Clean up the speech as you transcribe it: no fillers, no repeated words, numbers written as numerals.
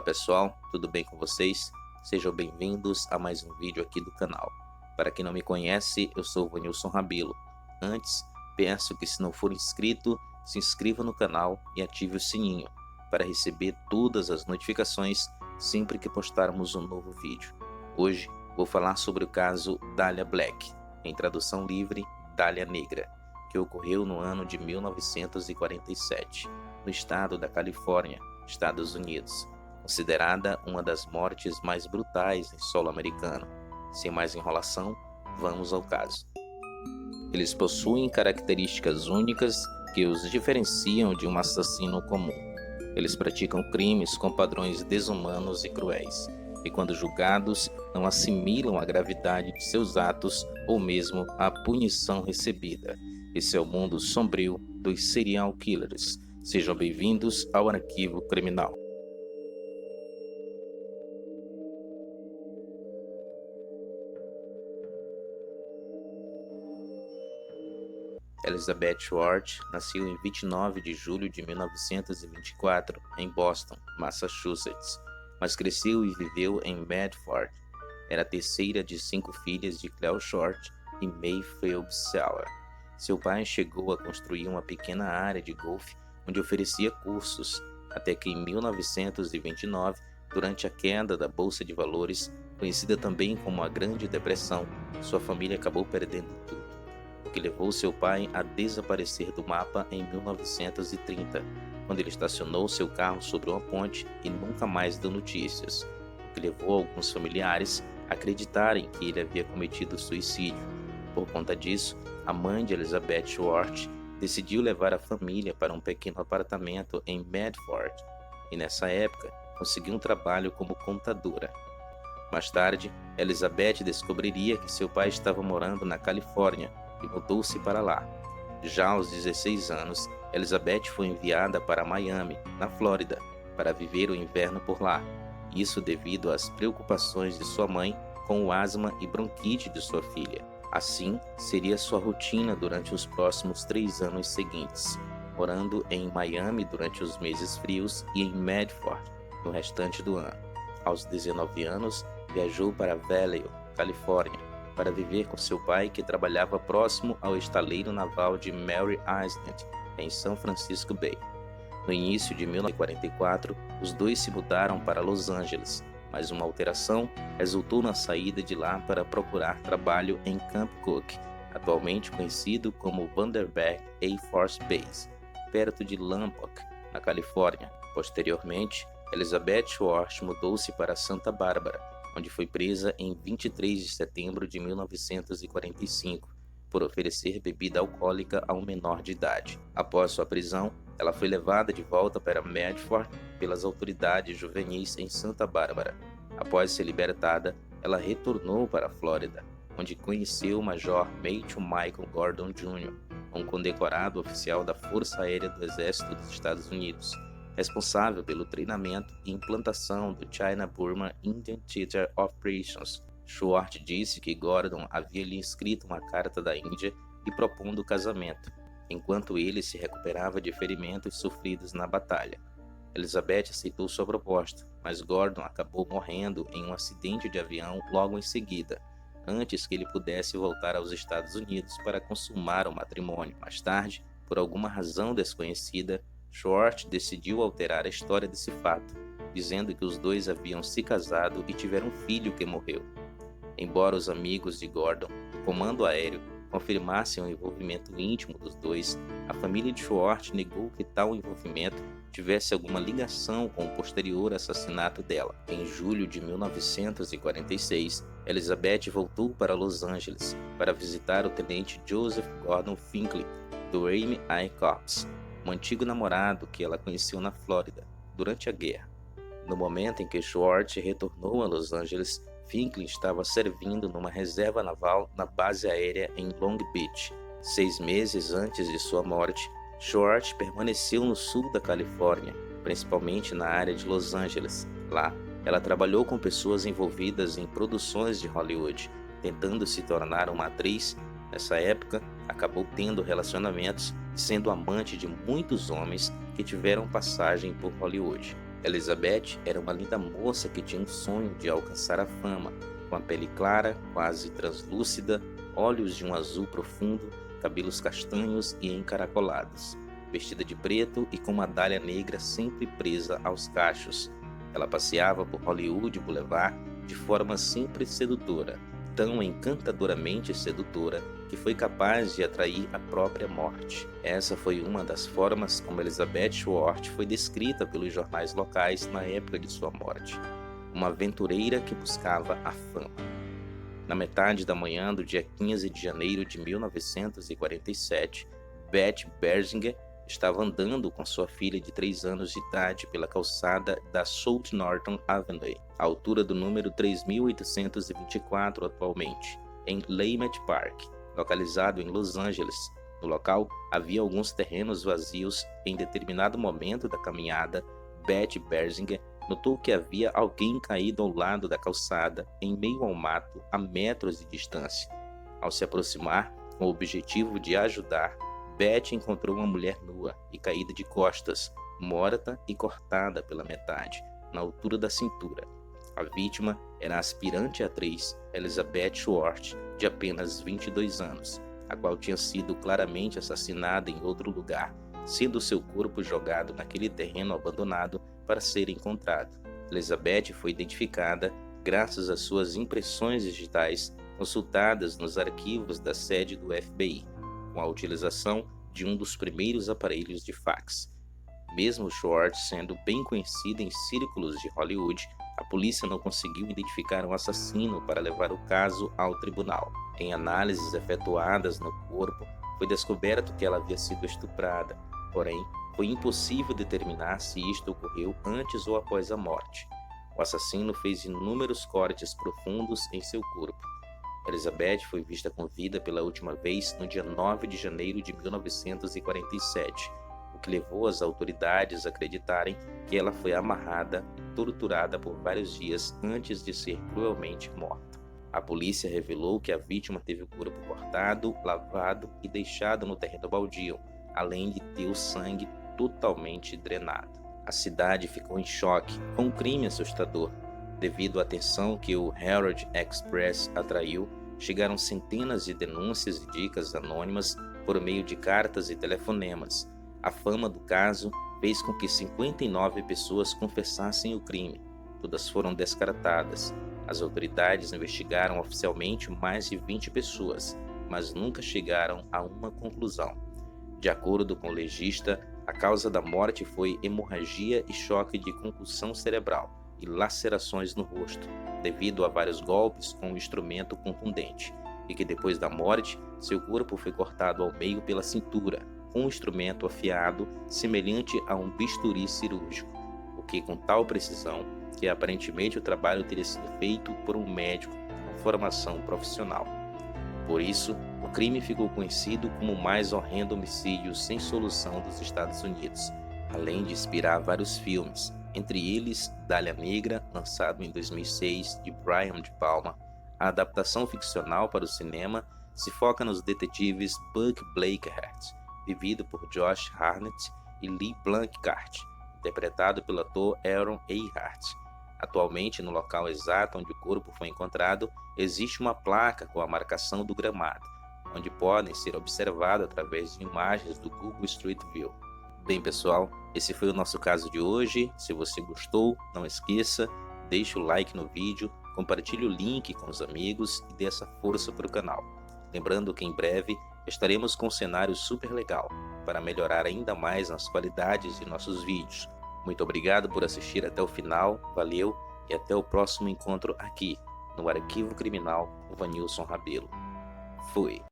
pessoal, tudo bem com vocês? Sejam bem-vindos a mais um vídeo aqui do canal. Para quem não me conhece, eu sou o Vanilson Rabelo. Antes, peço que se não for inscrito, se inscreva no canal e ative o sininho para receber todas as notificações sempre que postarmos um novo vídeo. Hoje vou falar sobre o caso Dahlia Black, em tradução livre, Dahlia Negra, que ocorreu no ano de 1947, no estado da Califórnia, Estados Unidos, considerada uma das mortes mais brutais em solo americano. Sem mais enrolação, vamos ao caso. Eles possuem características únicas que os diferenciam de um assassino comum. Eles praticam crimes com padrões desumanos e cruéis, e quando julgados, não assimilam a gravidade de seus atos ou mesmo a punição recebida. Esse é o mundo sombrio dos serial killers. Sejam bem-vindos ao Arquivo Criminal. Elizabeth Short nasceu em 29 de julho de 1924 em Boston, Massachusetts, mas cresceu e viveu em Medford. Era a terceira de 5 filhas de Cleo Short e May Phelps Seller. Seu pai chegou a construir uma pequena área de golfe onde oferecia cursos, até que em 1929, durante a queda da Bolsa de Valores, conhecida também como a Grande Depressão, sua família acabou perdendo tudo, o que levou seu pai a desaparecer do mapa em 1930, quando ele estacionou seu carro sobre uma ponte e nunca mais deu notícias, o que levou alguns familiares a acreditarem que ele havia cometido suicídio. Por conta disso, a mãe de Elizabeth Short decidiu levar a família para um pequeno apartamento em Medford e nessa época conseguiu um trabalho como contadora. Mais tarde, Elizabeth descobriria que seu pai estava morando na Califórnia e mudou-se para lá. Já aos 16 anos, Elizabeth foi enviada para Miami, na Flórida, para viver o inverno por lá. Isso devido às preocupações de sua mãe com o asma e bronquite de sua filha. Assim, seria sua rotina durante os próximos 3 anos seguintes, morando em Miami durante os meses frios e em Medford no restante do ano. Aos 19 anos, viajou para Vallejo, Califórnia, para viver com seu pai, que trabalhava próximo ao estaleiro naval de Mary Island, em São Francisco Bay. No início de 1944, os dois se mudaram para Los Angeles, mas uma alteração resultou na saída de lá para procurar trabalho em Camp Cook, atualmente conhecido como Vandenberg Air Force Base, perto de Lubbock, na Califórnia. Posteriormente, Elizabeth Short mudou-se para Santa Bárbara, onde foi presa em 23 de setembro de 1945, por oferecer bebida alcoólica a um menor de idade. Após sua prisão, ela foi levada de volta para Medford pelas autoridades juvenis em Santa Bárbara. Após ser libertada, ela retornou para a Flórida, onde conheceu o Major Matthew Michael Gordon Jr., um condecorado oficial da Força Aérea do Exército dos Estados Unidos, responsável pelo treinamento e implantação do China-Burma Indian Theater Operations. Short disse que Gordon havia lhe escrito uma carta da Índia lhe propondo o casamento, enquanto ele se recuperava de ferimentos sofridos na batalha. Elizabeth aceitou sua proposta, mas Gordon acabou morrendo em um acidente de avião logo em seguida, antes que ele pudesse voltar aos Estados Unidos para consumar o matrimônio. Mais tarde, por alguma razão desconhecida, Short decidiu alterar a história desse fato, dizendo que os dois haviam se casado e tiveram um filho que morreu. Embora os amigos de Gordon, do comando aéreo, confirmassem o envolvimento íntimo dos dois, a família de Short negou que tal envolvimento tivesse alguma ligação com o posterior assassinato dela. Em julho de 1946, Elizabeth voltou para Los Angeles para visitar o tenente Joseph Gordon Finckley, do Army Air Corps, um antigo namorado que ela conheceu na Flórida durante a guerra. No momento em que Short retornou a Los Angeles, Finckley estava servindo numa reserva naval na base aérea em Long Beach. 6 meses antes de sua morte, Short permaneceu no sul da Califórnia, principalmente na área de Los Angeles. Lá, ela trabalhou com pessoas envolvidas em produções de Hollywood, tentando se tornar uma atriz. Nessa época, acabou tendo relacionamentos e sendo amante de muitos homens que tiveram passagem por Hollywood. Elizabeth era uma linda moça que tinha um sonho de alcançar a fama, com a pele clara, quase translúcida, olhos de um azul profundo, cabelos castanhos e encaracolados, vestida de preto e com uma dália negra sempre presa aos cachos. Ela passeava por Hollywood Boulevard de forma sempre sedutora, tão encantadoramente sedutora que foi capaz de atrair a própria morte. Essa foi uma das formas como Elizabeth Short foi descrita pelos jornais locais na época de sua morte. Uma aventureira que buscava a fama. Na metade da manhã do dia 15 de janeiro de 1947, Beth Berzinger estava andando com sua filha de 3 anos de idade pela calçada da South Norton Avenue, à altura do número 3824 atualmente, em Leimert Park, localizado em Los Angeles. No local, havia alguns terrenos vazios. Em determinado momento da caminhada, Beth Berzinger notou que havia alguém caído ao lado da calçada, em meio ao mato, a metros de distância. Ao se aproximar, com o objetivo de ajudar, Beth encontrou uma mulher nua e caída de costas, morta e cortada pela metade, na altura da cintura. A vítima era a aspirante atriz Elizabeth Short, de apenas 22 anos, a qual tinha sido claramente assassinada em outro lugar, sendo seu corpo jogado naquele terreno abandonado para ser encontrado. Elizabeth foi identificada graças às suas impressões digitais consultadas nos arquivos da sede do FBI, com a utilização de um dos primeiros aparelhos de fax. Mesmo Short sendo bem conhecida em círculos de Hollywood, a polícia não conseguiu identificar um assassino para levar o caso ao tribunal. Em análises efetuadas no corpo, foi descoberto que ela havia sido estuprada, porém, foi impossível determinar se isto ocorreu antes ou após a morte. O assassino fez inúmeros cortes profundos em seu corpo. Elizabeth foi vista com vida pela última vez no dia 9 de janeiro de 1947, o que levou as autoridades a acreditarem que ela foi amarrada e torturada por vários dias antes de ser cruelmente morta. A polícia revelou que a vítima teve o corpo cortado, lavado e deixado no terreno baldio, além de ter o sangue totalmente drenado. A cidade ficou em choque com um crime assustador. Devido à atenção que o Herald Express atraiu, chegaram centenas de denúncias e dicas anônimas por meio de cartas e telefonemas. A fama do caso fez com que 59 pessoas confessassem o crime. Todas foram descartadas. As autoridades investigaram oficialmente mais de 20 pessoas, mas nunca chegaram a uma conclusão. De acordo com o legista, a causa da morte foi hemorragia e choque de concussão cerebral e lacerações no rosto, devido a vários golpes com um instrumento contundente, e que depois da morte, seu corpo foi cortado ao meio pela cintura, com um instrumento afiado semelhante a um bisturi cirúrgico, o que com tal precisão que aparentemente o trabalho teria sido feito por um médico com formação profissional. Por isso, o crime ficou conhecido como o mais horrendo homicídio sem solução dos Estados Unidos, além de inspirar vários filmes, entre eles Dália Negra, lançado em 2006, de Brian De Palma. A adaptação ficcional para o cinema se foca nos detetives Buck Blackheart, vivido por Josh Hartnett, e Lee Blanckaert, interpretado pelo ator Aaron Eckhart. Atualmente, no local exato onde o corpo foi encontrado, existe uma placa com a marcação do gramado, onde podem ser observados através de imagens do Google Street View. Bem, pessoal, esse foi o nosso caso de hoje. Se você gostou, não esqueça, deixe o like no vídeo, compartilhe o link com os amigos e dê essa força para o canal. Lembrando que em breve estaremos com um cenário super legal para melhorar ainda mais as qualidades de nossos vídeos. Muito obrigado por assistir até o final, valeu e até o próximo encontro aqui no Arquivo Criminal Vanilson Rabelo. Fui!